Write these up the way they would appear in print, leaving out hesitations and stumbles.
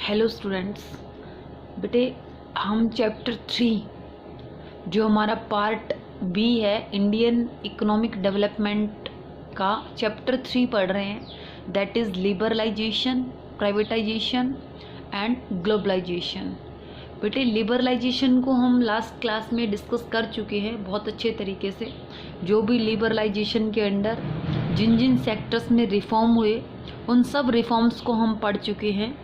Hello students. बेटे, हम chapter 3 जो हमारा पार्ट बी है इंडियन इकोनॉमिक डेवलपमेंट का चैप्टर 3 पढ़ रहे हैं। That is liberalisation, privatisation and globalisation. बेटे, लिबरलाइजेशन को हम लास्ट क्लास में डिस्कस कर चुके हैं बहुत अच्छे तरीके से। जो भी लिबरलाइजेशन के अंडर जिन जिन सेक्टर्स में रिफॉर्म हुए उन सब रिफॉर्म्स को हम पढ़ चुके हैं।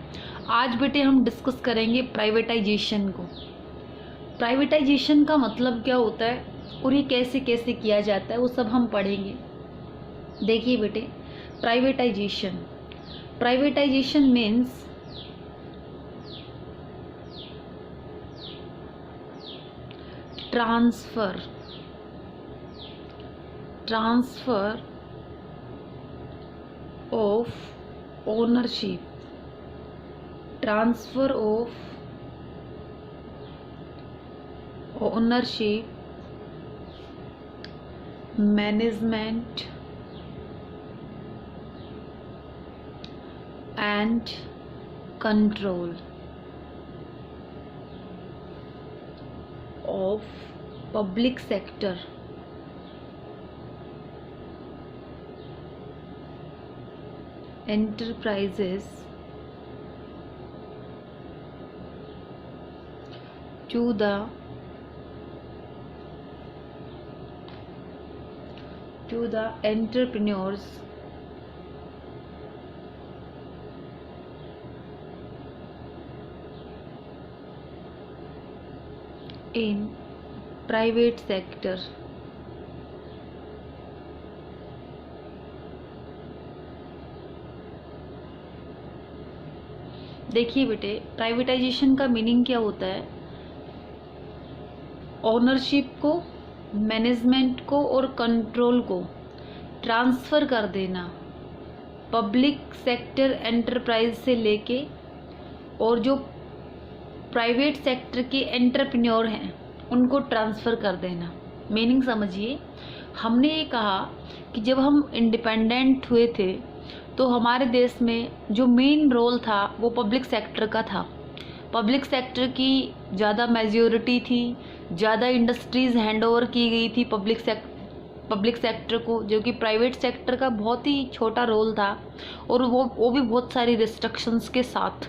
आज बेटे हम डिस्कस करेंगे प्राइवेटाइजेशन को। प्राइवेटाइजेशन का मतलब क्या होता है और ये कैसे कैसे किया जाता है वो सब हम पढ़ेंगे। देखिए बेटे, privatisation privatisation means transfer of ownership, transfer of ownership, management and control of public sector enterprises to the entrepreneurs in private sector। देखिए बेटे, प्राइवेटाइजेशन का मीनिंग क्या होता है? ओनरशिप को, मैनेजमेंट को और कंट्रोल को ट्रांसफ़र कर देना पब्लिक सेक्टर एंटरप्राइज से लेके और जो प्राइवेट सेक्टर के एंटरप्रेन्योर हैं उनको ट्रांसफ़र कर देना। मीनिंग समझिए, हमने ये कहा कि जब हम इंडिपेंडेंट हुए थे तो हमारे देश में जो मेन रोल था वो पब्लिक सेक्टर का था। पब्लिक सेक्टर की ज़्यादा मेजॉरिटी थी, ज़्यादा इंडस्ट्रीज़ हैंड ओवर की गई थी पब्लिक सेक्टर को, जो कि प्राइवेट सेक्टर का बहुत ही छोटा रोल था और वो भी बहुत सारी रिस्ट्रिक्शंस के साथ।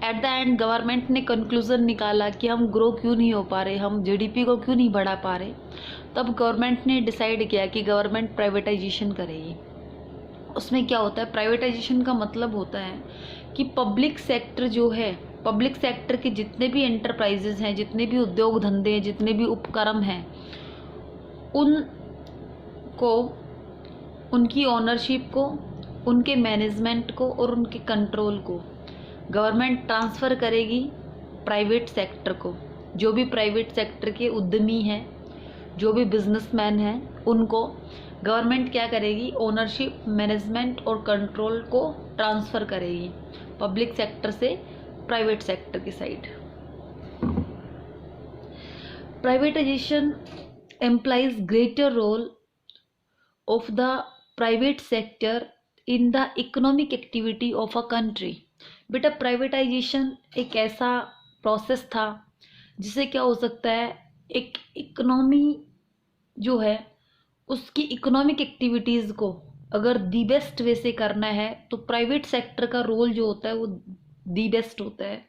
एट द एंड गवर्नमेंट ने कंक्लूज़न निकाला कि हम ग्रो क्यों नहीं हो पा रहे, हम जीडीपी को क्यों नहीं बढ़ा पा रहे। तब गवर्नमेंट ने डिसाइड किया कि गवर्नमेंट प्राइवेटाइजेशन करेगी। उसमें क्या होता है, प्राइवेटाइजेशन का मतलब होता है कि पब्लिक सेक्टर जो है, पब्लिक सेक्टर के जितने भी एंटरप्राइजेज हैं, जितने भी उद्योग धंधे हैं, जितने भी उपक्रम हैं, उनको, उनकी ओनरशिप को, उनके मैनेजमेंट को और उनके कंट्रोल को गवर्नमेंट ट्रांसफ़र करेगी प्राइवेट सेक्टर को। जो भी प्राइवेट सेक्टर के उद्यमी हैं, जो भी बिजनेसमैन हैं, उनको गवर्नमेंट क्या करेगी, ओनरशिप, मैनेजमेंट और कंट्रोल को ट्रांसफ़र करेगी पब्लिक सेक्टर से प्राइवेट सेक्टर की side. Privatisation employs greater role of the private sector in the economic activity of a country. बेटा, प्राइवेटाइजेशन एक ऐसा प्रोसेस था जिससे क्या हो सकता है, एक इकोनॉमी जो है उसकी इकोनॉमिक एक्टिविटीज़ को अगर दी बेस्ट वे से करना है तो प्राइवेट सेक्टर का रोल जो होता है वो दी बेस्ट होता है।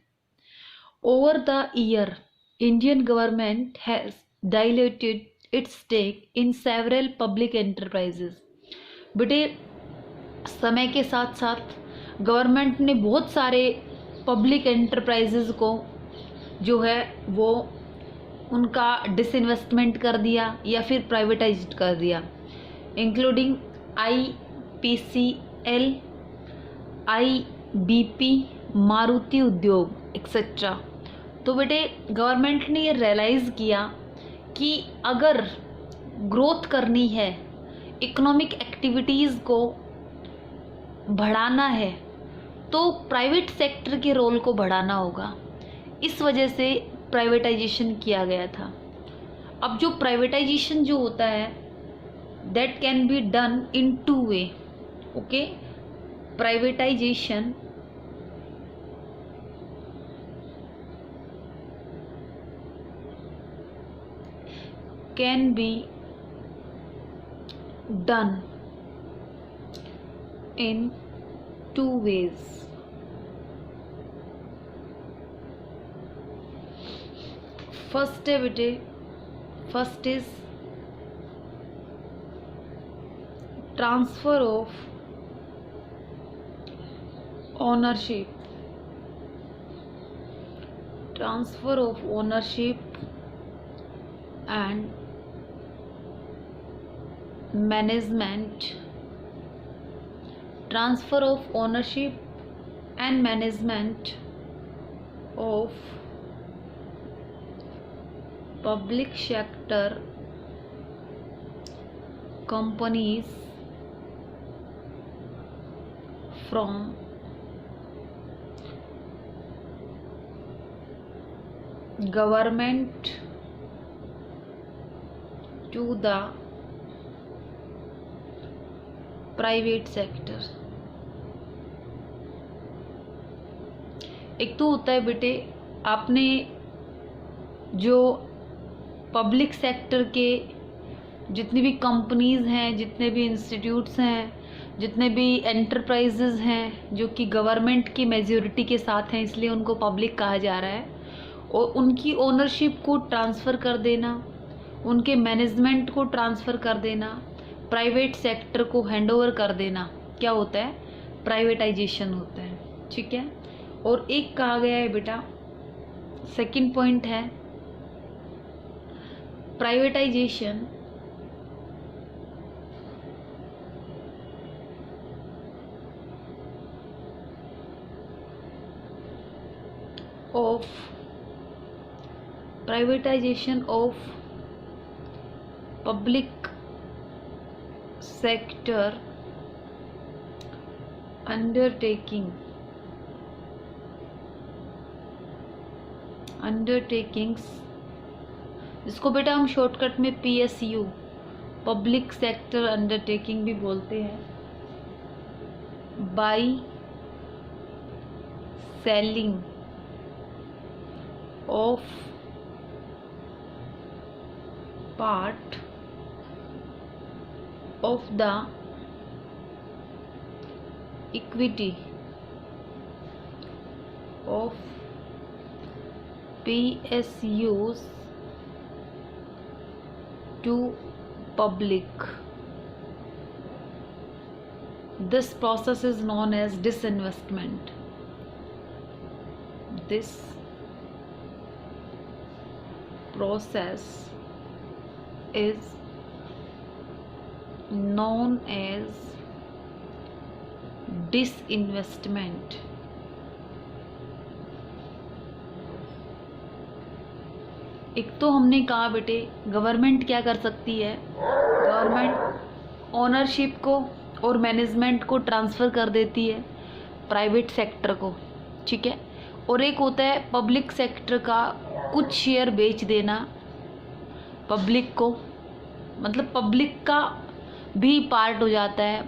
Over the year Indian government has dilated its stake in several public enterprises. बेटे, समय के साथ साथ गवर्नमेंट ने बहुत सारे पब्लिक एंटरप्राइजेज को जो है वो उनका डिसइन्वेस्टमेंट कर दिया या फिर प्राइवेटाइज्ड कर दिया, इंक्लूडिंग IPCL, IBP, मारुति उद्योग एक्सेट्रा। तो बेटे, गवर्नमेंट ने ये रियलाइज़ किया कि अगर ग्रोथ करनी है, इकोनॉमिक एक्टिविटीज़ को बढ़ाना है, तो प्राइवेट सेक्टर के रोल को बढ़ाना होगा। इस वजह से प्राइवेटाइजेशन किया गया था। अब जो प्राइवेटाइजेशन जो होता है that can be done in 2 way. Okay, privatisation can be done in two ways. First है बेटे, first is transfer of ownership, transfer of ownership and management, transfer of ownership and management of public sector companies from government to the private sector. एक तो होता है बेटे, आपने जो public sector के जितनी भी कंपनीज़ हैं, जितने भी इंस्टीट्यूट्स हैं, जितने भी एंटरप्राइजेज़ हैं जो कि गवर्नमेंट की मेजॉरिटी के साथ हैं, इसलिए उनको पब्लिक कहा जा रहा है, और उनकी ओनरशिप को ट्रांसफ़र कर देना, उनके मैनेजमेंट को ट्रांसफ़र कर देना, प्राइवेट सेक्टर को हैंडओवर कर देना, क्या होता है? प्राइवेटाइजेशन होता है। ठीक है। और एक कहा गया है बेटा, सेकंड पॉइंट है privatisation of public sector undertakings, इसको बेटा हम शॉर्टकट में PSU, पब्लिक सेक्टर अंडरटेकिंग भी बोलते हैं, by selling of part of the equity of PSUs to public. This process is known as disinvestment. This process is known as disinvestment. एक तो हमने कहा बेटे गवर्नमेंट क्या कर सकती है, गवर्नमेंट ओनरशिप को और मैनेजमेंट को ट्रांसफ़र कर देती है प्राइवेट सेक्टर को। ठीक है। और एक होता है पब्लिक सेक्टर का कुछ शेयर बेच देना पब्लिक को, मतलब पब्लिक का भी पार्ट हो जाता है,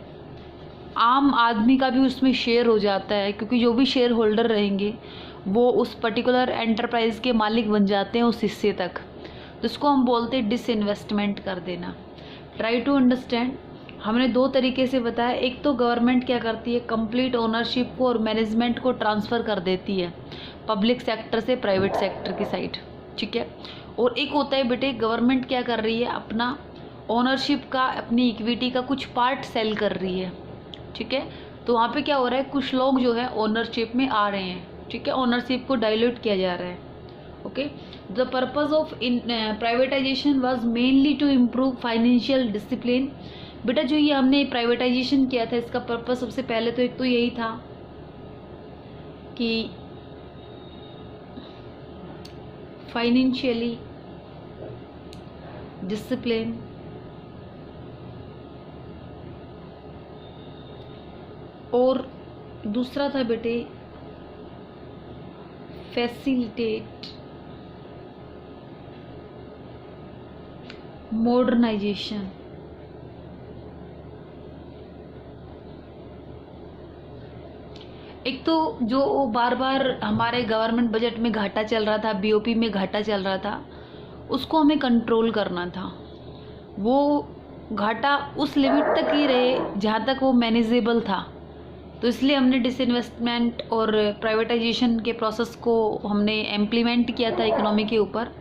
आम आदमी का भी उसमें शेयर हो जाता है, क्योंकि जो भी शेयर होल्डर रहेंगे वो उस पर्टिकुलर एंटरप्राइज के मालिक बन जाते हैं उस हिस्से तक, तो इसको हम बोलते हैं डिसइन्वेस्टमेंट कर देना। ट्राई टू अंडरस्टैंड, हमने दो तरीके से बताया, एक तो गवर्नमेंट क्या करती है, कंप्लीट ओनरशिप को और मैनेजमेंट को ट्रांसफ़र कर देती है पब्लिक सेक्टर से प्राइवेट सेक्टर की साइड। ठीक है। और एक होता है बेटे गवर्नमेंट क्या कर रही है, अपना ओनरशिप का, अपनी इक्विटी का कुछ पार्ट सेल कर रही है। ठीक है। तो वहाँ पे क्या हो रहा है, कुछ लोग जो है ओनरशिप में आ रहे हैं। ठीक है। ओनरशिप को डाइल्यूट किया जा रहा है। Okay. The purpose of privatisation was mainly to improve financial discipline. बेटा जो ये हमने प्राइवेटाइजेशन किया था, इसका पर्पस सबसे पहले तो एक तो यही था कि फाइनेंशियली डिसिप्लिन और दूसरा था बेटे फैसिलिटेट मॉडर्नाइजेशन। एक तो जो बार बार हमारे गवर्नमेंट बजट में घाटा चल रहा था, BOP में घाटा चल रहा था, उसको हमें कंट्रोल करना था। वो घाटा उस लिमिट तक ही रहे जहाँ तक वो मैनेजेबल था। तो इसलिए हमने डिसइन्वेस्टमेंट और प्राइवेटाइजेशन के प्रोसेस को हमने इम्प्लीमेंट किया था इकोनॉमी के ऊपर।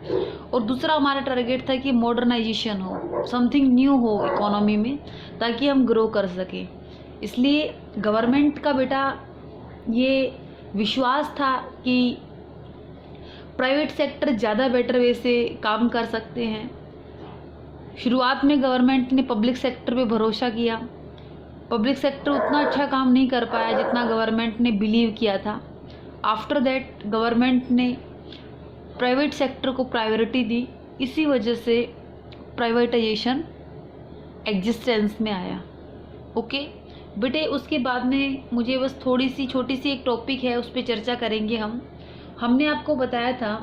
और दूसरा हमारा टारगेट था कि मॉडर्नाइजेशन हो, समथिंग न्यू हो इकोनॉमी में, ताकि हम ग्रो कर सकें। इसलिए गवर्नमेंट का बेटा ये विश्वास था कि प्राइवेट सेक्टर ज़्यादा बेटर वे से काम कर सकते हैं। शुरुआत में गवर्नमेंट ने पब्लिक सेक्टर पे भरोसा किया। पब्लिक सेक्टर उतना अच्छा काम नहीं कर पाया जितना गवर्नमेंट ने बिलीव किया था। आफ्टर दैट गवर्नमेंट ने प्राइवेट सेक्टर को प्रायोरिटी दी। इसी वजह से प्राइवेटाइजेशन एग्जिस्टेंस में आया। ओके बेटे, उसके बाद में मुझे बस थोड़ी सी छोटी सी एक टॉपिक है, उस पर चर्चा करेंगे हम। हमने आपको बताया था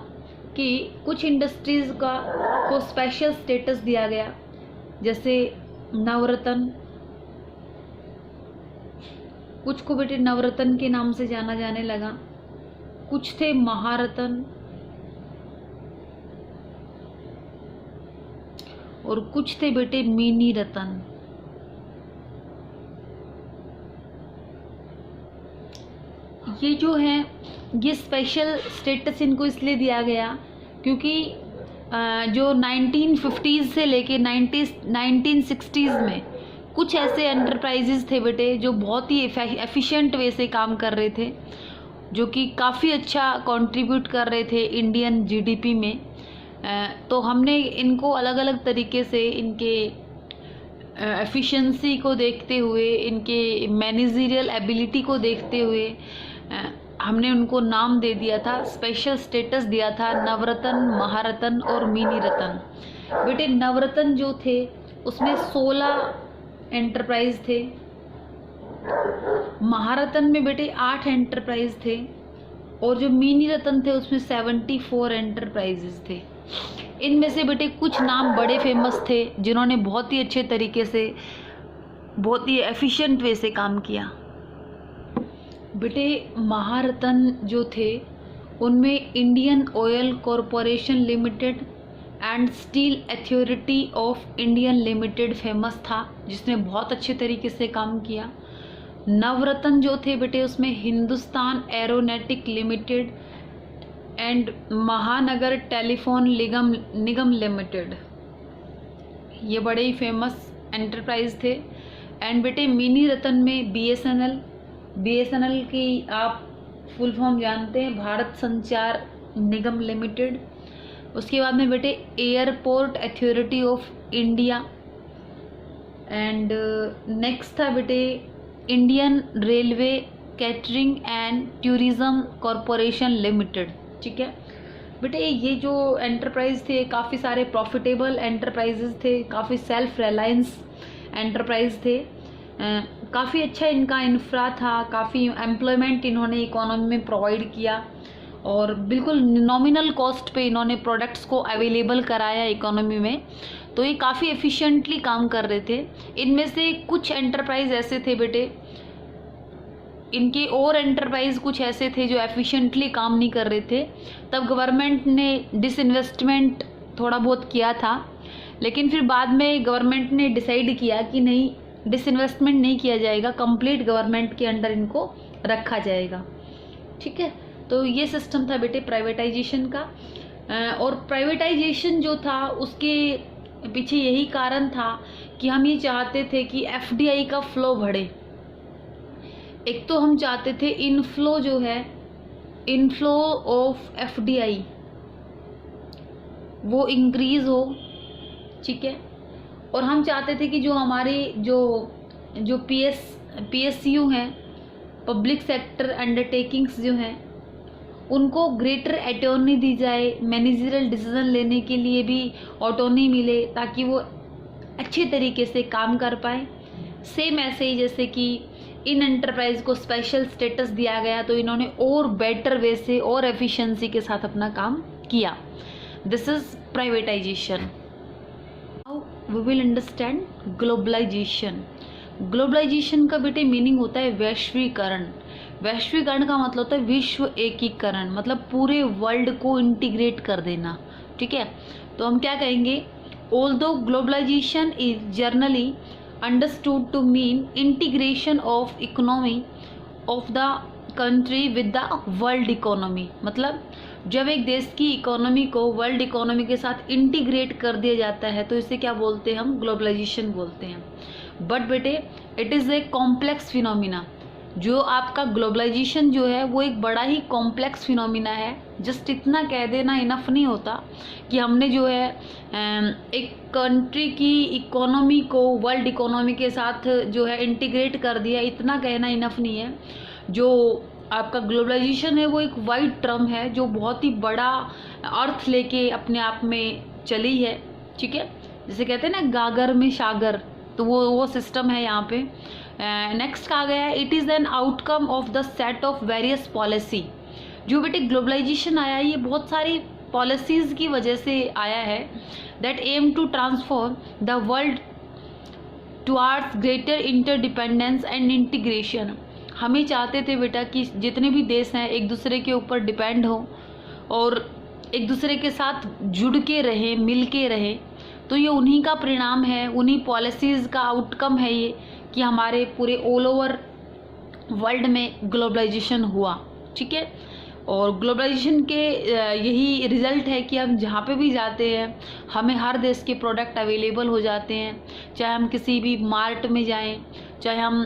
कि कुछ इंडस्ट्रीज़ को स्पेशल स्टेटस दिया गया, जैसे नवरत्न। कुछ को बेटे नवरत्न के नाम से जाना जाने लगा, कुछ थे महारत्न और कुछ थे बेटे मिनी रत्न। ये जो है ये स्पेशल स्टेटस इनको इसलिए दिया गया क्योंकि जो 1950s से लेके 1960s में कुछ ऐसे एंटरप्राइजेज थे बेटे जो बहुत ही एफिशिएंट वे से काम कर रहे थे, जो कि काफ़ी अच्छा कंट्रीब्यूट कर रहे थे इंडियन जीडीपी में। तो हमने इनको अलग अलग तरीके से इनके एफिशिएंसी को देखते हुए, इनके मैनेजरियल एबिलिटी को देखते हुए हमने उनको नाम दे दिया था, स्पेशल स्टेटस दिया था नवरत्न, महारत्न और मिनी रत्न। बेटे नवरत्न जो थे उसमें 16 एंटरप्राइज थे, महारत्न में बेटे 8 एंटरप्राइज थे और जो मिनी रत्न थे उसमें 74 एंटरप्राइजेज थे। इनमें से बेटे कुछ नाम बड़े फेमस थे जिन्होंने बहुत ही अच्छे तरीके से, बहुत ही एफिशिएंट वे से काम किया। बेटे महारत्न जो थे उनमें Indian oil corporation limited and steel authority of Indian limited famous था, जिसने बहुत अच्छे तरीके से काम किया। नवरत्न जो थे बेटे उसमें हिंदुस्तान एरोनॉटिक लिमिटेड एंड महानगर टेलीफोन निगम लिमिटेड, ये बड़े ही फेमस एंटरप्राइज थे। एंड बेटे मिनी रत्न में बीएसएनएल की आप फुल फॉर्म जानते हैं, भारत संचार निगम लिमिटेड। उसके बाद में बेटे airport authority of India and next था बेटे Indian railway catering and tourism corporation limited. ठीक है बेटे, ये जो एंटरप्राइज थे काफ़ी सारे प्रॉफिटेबल एंटरप्राइजेज थे, काफ़ी सेल्फ रिलायंस एंटरप्राइज थे, काफ़ी अच्छा इनका इंफ्रा था, काफ़ी एम्प्लॉयमेंट इन्होंने इकोनॉमी में प्रोवाइड किया और बिल्कुल नॉमिनल कॉस्ट पे इन्होंने प्रोडक्ट्स को अवेलेबल कराया इकोनॉमी में। तो ये काफ़ी एफिशिएंटली काम कर रहे थे। इनमें से कुछ एंटरप्राइज ऐसे थे बेटे, इनके और एंटरप्राइज कुछ ऐसे थे जो एफिशिएंटली काम नहीं कर रहे थे। तब गवर्नमेंट ने डिसइन्वेस्टमेंट थोड़ा बहुत किया था, लेकिन फिर बाद में गवर्नमेंट ने डिसाइड किया कि नहीं, डिसइन्वेस्टमेंट नहीं किया जाएगा, कंप्लीट गवर्नमेंट के अंडर इनको रखा जाएगा। ठीक है, तो ये सिस्टम था बेटे प्राइवेटाइजेशन का। और प्राइवेटाइजेशन जो था उसके पीछे यही कारण था कि हम ये चाहते थे कि एफडीआई का फ्लो बढ़े। एक तो हम चाहते थे इनफ्लो जो है, इनफ्लो ऑफ एफडीआई वो इंक्रीज हो। ठीक है, और हम चाहते थे कि जो हमारी जो पीएसयू हैं, पब्लिक सेक्टर अंडरटेकिंग्स जो हैं, उनको ग्रेटर ऑटोनॉमी दी जाए, मैनेजरियल डिसीजन लेने के लिए भी ऑटोनॉमी मिले ताकि वो अच्छे तरीके से काम कर पाए। सेम ऐसे ही जैसे कि इन एंटरप्राइज को स्पेशल स्टेटस दिया गया तो इन्होंने और बेटर वे से और एफिशिएंसी के साथ अपना काम किया। This is privatisation. Now we will understand globalisation. Globalisation का बेटे मीनिंग होता है वैश्वीकरण। वैश्वीकरण का मतलब होता है विश्व एकीकरण, मतलब पूरे वर्ल्ड को इंटीग्रेट कर देना। ठीक है, तो हम क्या कहेंगे Although globalization is generally understood to mean integration of economy of the country with the world economy, मतलब जब एक देश की इकोनॉमी को वर्ल्ड इकोनॉमी के साथ इंटीग्रेट कर दिया जाता है तो इसे क्या बोलते हैं, हम ग्लोबलाइजेशन बोलते हैं। बट बेटे it is a complex phenomena. जो आपका ग्लोबलाइजेशन जो है वो एक बड़ा ही कॉम्प्लेक्स फिनोमिना है। जस्ट इतना कह देना इनफ नहीं होता कि हमने जो है एक कंट्री की इकोनॉमी को वर्ल्ड इकोनॉमी के साथ जो है इंटीग्रेट कर दिया, इतना कहना इनफ नहीं है। जो आपका ग्लोबलाइजेशन है वो एक वाइड टर्म है जो बहुत ही बड़ा अर्थ लेके अपने आप में चली है, ठीक है। जैसे कहते हैं ना गागर में सागर, तो वो सिस्टम है यहाँ पे। नेक्स्ट आ गया है, it is an outcome of the set of various policy. जो बेटे ग्लोबलाइजेशन आया है ये बहुत सारी पॉलिसीज़ की वजह से आया है, that aim to transform the world towards greater interdependence and integration. हमें चाहते थे बेटा कि जितने भी देश हैं एक दूसरे के ऊपर डिपेंड हो और एक दूसरे के साथ जुड़ के रहें, मिल के रहें। तो ये उन्हीं का परिणाम है, उन्हीं पॉलिसीज़ का आउटकम है ये कि हमारे पूरे ऑल ओवर वर्ल्ड में ग्लोबलाइजेशन हुआ, ठीक है। और ग्लोबलाइजेशन के यही रिज़ल्ट है कि हम जहाँ पे भी जाते हैं हमें हर देश के प्रोडक्ट अवेलेबल हो जाते हैं। चाहे हम किसी भी मार्ट में जाएं, चाहे हम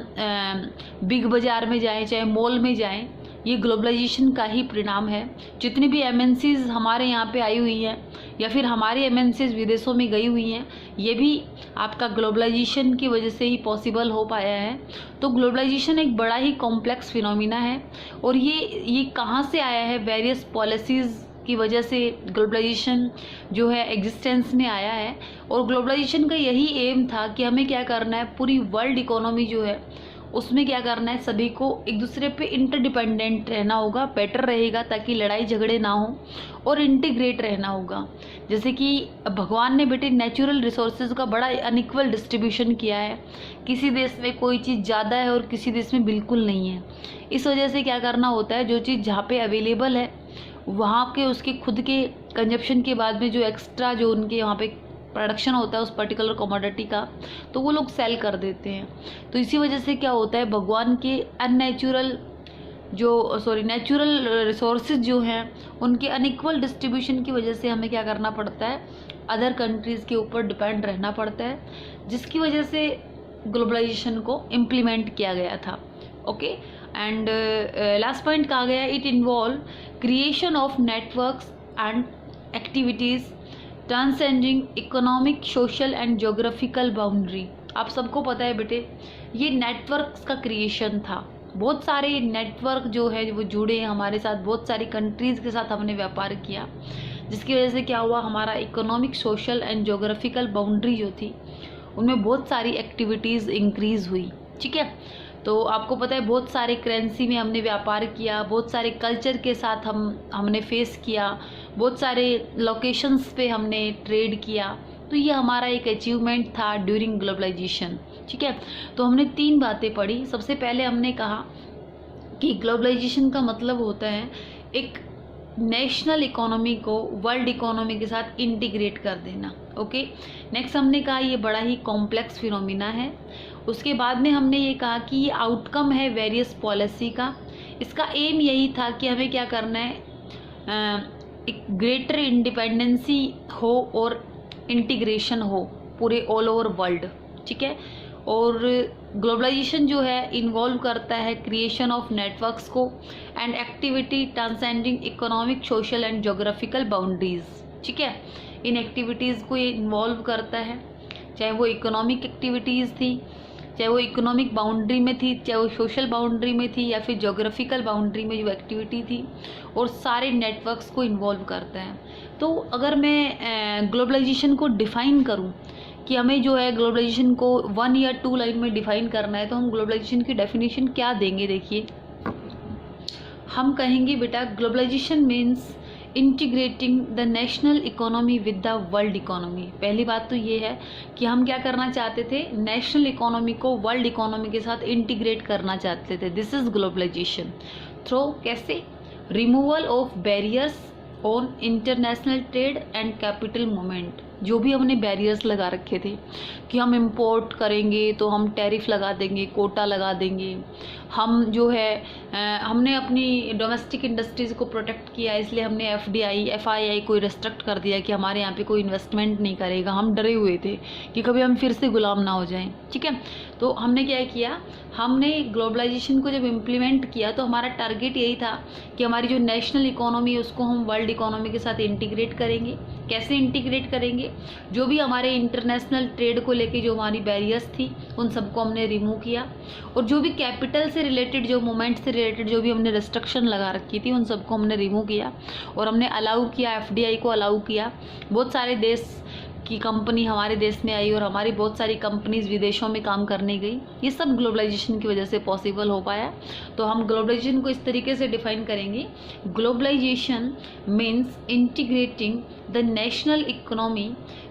बिग बाज़ार में जाएं, चाहे मॉल में जाएं, ये ग्लोबलाइजेशन का ही परिणाम है। जितनी भी एमएनसीज़ हमारे यहाँ पे आई हुई हैं या फिर हमारी एमएनसीज़ विदेशों में गई हुई हैं, ये भी आपका ग्लोबलाइजेशन की वजह से ही पॉसिबल हो पाया है। तो ग्लोबलाइजेशन एक बड़ा ही कॉम्प्लेक्स फिनोमिना है और ये कहाँ से आया है, वेरियस पॉलिसीज़ की वजह से ग्लोबलाइजेशन जो है एग्जिस्टेंस में आया है। और ग्लोबलाइजेशन का यही एम था कि हमें क्या करना है, पूरी वर्ल्ड इकोनॉमी जो है उसमें क्या करना है, सभी को एक दूसरे पे इंटरडिपेंडेंट रहना होगा, बेटर रहेगा ताकि लड़ाई झगड़े ना हो, और इंटीग्रेट रहना होगा। जैसे कि भगवान ने बेटे नेचुरल रिसोर्सेज का बड़ा अनइक्वल डिस्ट्रीब्यूशन किया है, किसी देश में कोई चीज़ ज़्यादा है और किसी देश में बिल्कुल नहीं है। इस वजह से क्या करना होता है, जो चीज़ जहाँ पे अवेलेबल है वहाँ के उसके खुद के कंजप्शन के बाद में जो एक्स्ट्रा जो उनके वहाँ पे प्रोडक्शन होता है उस पर्टिकुलर कमोडिटी का, तो वो लोग सेल कर देते हैं। तो इसी वजह से क्या होता है, भगवान के नेचुरल रिसोर्सेज जो हैं उनके अनइक्वल डिस्ट्रीब्यूशन की वजह से हमें क्या करना पड़ता है, अदर कंट्रीज़ के ऊपर डिपेंड रहना पड़ता है, जिसकी वजह से ग्लोबलाइजेशन को इम्प्लीमेंट किया गया था। ओके, एंड लास्ट पॉइंट कहा गया, it involve creation of networks and activities transcending economic, social and geographical boundary. आप सबको पता है बेटे ये नेटवर्क्स का क्रिएशन था। बहुत सारे नेटवर्क जो है वो जुड़े हैं हमारे साथ, बहुत सारी कंट्रीज़ के साथ हमने व्यापार किया, जिसकी वजह से क्या हुआ, हमारा economic, social and geographical boundary जो थी उनमें बहुत सारी एक्टिविटीज़ इंक्रीज़ हुई, ठीक है। तो आपको पता है बहुत सारे करेंसी में हमने व्यापार किया, बहुत सारे कल्चर के साथ हमने फेस किया, बहुत सारे लोकेशंस पे हमने ट्रेड किया। तो ये हमारा एक अचीवमेंट था ड्यूरिंग ग्लोबलाइजेशन, ठीक है। तो हमने 3 बातें पढ़ी। सबसे पहले हमने कहा कि ग्लोबलाइजेशन का मतलब होता है एक नेशनल इकोनॉमी को वर्ल्ड इकोनॉमी के साथ इंटीग्रेट कर देना। ओके, नेक्स्ट हमने कहा ये बड़ा ही कॉम्प्लेक्स फिनोमिना है। उसके बाद में हमने ये कहा कि ये आउटकम है वेरियस पॉलिसी का। इसका एम यही था कि हमें क्या करना है, एक ग्रेटर इंडिपेंडेंसी हो और इंटीग्रेशन हो पूरे ऑल ओवर वर्ल्ड, ठीक है। और ग्लोबलाइजेशन जो है इन्वॉल्व करता है क्रिएशन ऑफ नेटवर्क्स को and activity transcending economic, social and geographical boundaries, ठीक है। इन एक्टिविटीज़ को ये इन्वॉल्व करता है, चाहे वो इकोनॉमिक एक्टिविटीज़ थी, चाहे वो इकोनॉमिक बाउंड्री में थी, चाहे वो सोशल बाउंड्री में थी, या फिर ज्योग्राफिकल बाउंड्री में जो एक्टिविटी थी, और सारे नेटवर्क्स को इन्वॉल्व करता है। तो अगर मैं ग्लोबलाइजेशन को डिफ़ाइन करूं कि हमें जो है ग्लोबलाइजेशन को 1 या 2 लाइन में डिफ़ाइन करना है, तो हम ग्लोबलाइजेशन की डेफिनेशन क्या देंगे। देखिए, हम कहेंगे बेटा globalisation means integrating the national economy with the world economy. पहली बात तो ये है कि हम क्या करना चाहते थे, नेशनल इकोनॉमी को वर्ल्ड इकोनॉमी के साथ इंटीग्रेट करना चाहते थे। दिस इज ग्लोबलाइजेशन थ्रू कैसे, removal of barriers on international trade and capital movement. जो भी हमने बैरियर्स लगा रखे थे कि हम इंपोर्ट करेंगे तो हम टैरिफ लगा देंगे, कोटा लगा देंगे, हम जो है हमने अपनी डोमेस्टिक इंडस्ट्रीज़ को प्रोटेक्ट किया, इसलिए हमने FII को रिस्ट्रिक्ट कर दिया कि हमारे यहाँ पे कोई इन्वेस्टमेंट नहीं करेगा। हम डरे हुए थे कि कभी हम फिर से गुलाम ना हो जाएं, ठीक है। तो हमने क्या किया, हमने ग्लोबलाइजेशन को जब इम्प्लीमेंट किया तो हमारा टारगेट यही था कि हमारी जो नेशनल इकोनॉमी है उसको हम वर्ल्ड इकोनॉमी के साथ इंटीग्रेट करेंगे। कैसे इंटीग्रेट करेंगे, जो भी हमारे इंटरनेशनल ट्रेड को लेके जो हमारी बैरियर्स थी उन सबको हमने रिमूव किया, और जो भी कैपिटल से रिलेटेड, जो मूवमेंट से रिलेटेड जो भी हमने रिस्ट्रिक्शन लगा रखी थी उन सबको हमने रिमूव किया, और हमने अलाउ किया, FDI को अलाउ किया। बहुत सारे देश की कंपनी हमारे देश में आई और हमारी बहुत सारी कंपनीज विदेशों में काम करने गई। ये सब ग्लोबलाइजेशन की वजह से पॉसिबल हो पाया। तो हम ग्लोबलाइजेशन को इस तरीके से डिफाइन करेंगे, globalisation means integrating the national economy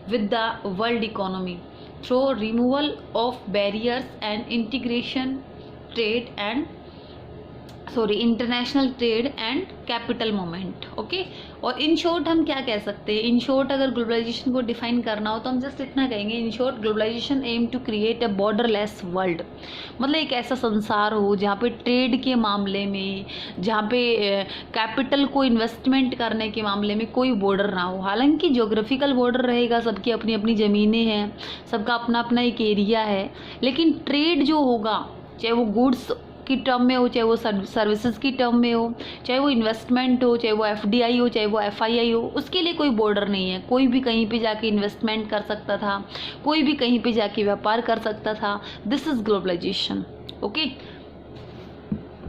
with the world economy through removal of barriers and international trade and capital movement. Okay, और इन शॉर्ट हम क्या कह सकते हैं, इन शॉर्ट अगर ग्लोबलाइजेशन को डिफाइन करना हो तो हम जस्ट इतना कहेंगे, in short globalisation aim to create a borderless world. मतलब एक ऐसा संसार हो जहाँ पे ट्रेड के मामले में, जहाँ पे कैपिटल को इन्वेस्टमेंट करने के मामले में कोई बॉर्डर ना हो। हालांकि ज्योग्राफिकल बॉर्डर रहेगा, सबकी अपनी अपनी ज़मीनें हैं, सबका अपना अपना एक एरिया है, लेकिन ट्रेड जो होगा, चाहे वो गुड्स की टर्म में हो, चाहे वो सर्विसेज की टर्म में हो, चाहे वो इन्वेस्टमेंट हो, चाहे वो FDI हो, चाहे वो FII हो, उसके लिए कोई बॉर्डर नहीं है। कोई भी कहीं पे जाके इन्वेस्टमेंट कर सकता था, कोई भी कहीं पे जाके व्यापार कर सकता था। This is globalisation. ओके,